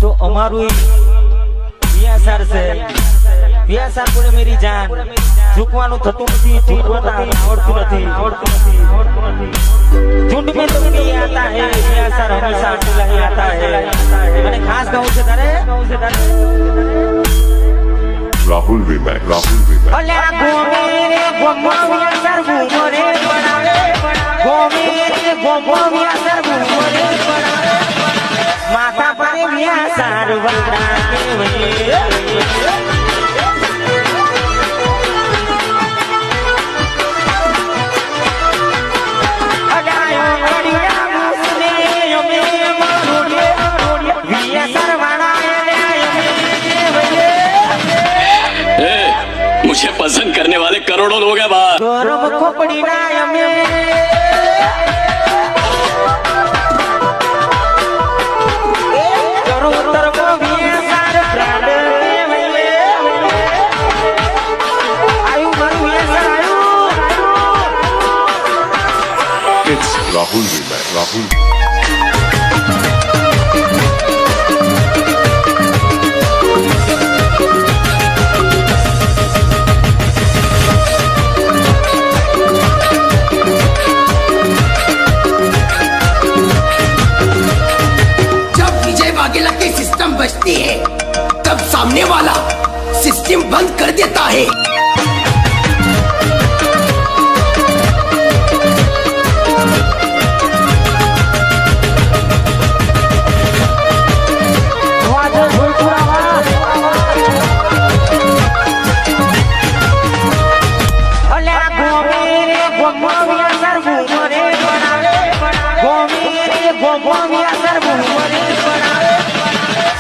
तो अमारू व्यासार से व्यासार कोने मेरी जान झुकवानु थतुं नथी झुकवाता आवडતું નથી झुंड में तो नहीं आता है व्यासार हमेशा अकेला ही आता है અને ખાસ કહું છે તારે राहुल रिमैक અલ્યા ગોમે રે ગોમો વ્યાસાર ગોમો રે બનાવે ગોમે રે ગોમો વ્યાસાર ગોમો રે બનાવે માતા પર વ્યાસાર વાળા કેવયે मुझे पसंद करने वाले करोड़ों लोग हैं बाहर। गौरव खोपड़ी ना यमे करोतर को व्यासार प्राण आयु मारू व्यासार आयु इट्स राहुल रिमैक राहुल बचती है तब सामने वाला सिस्टम बंद कर देता है।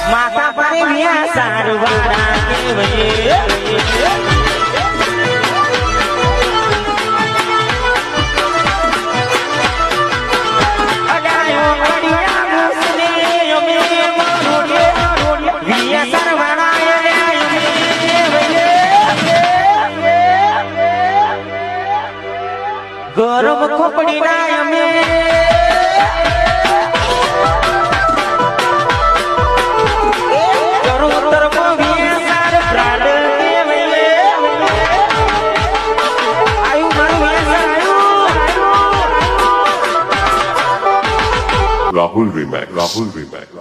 माता पर व्यासार वाला केवये अडायो अडिया मुसने यमे मोरोडे व्यासार वाला केवये गौरव खोपड़ी ना यमे राहुल रिमैक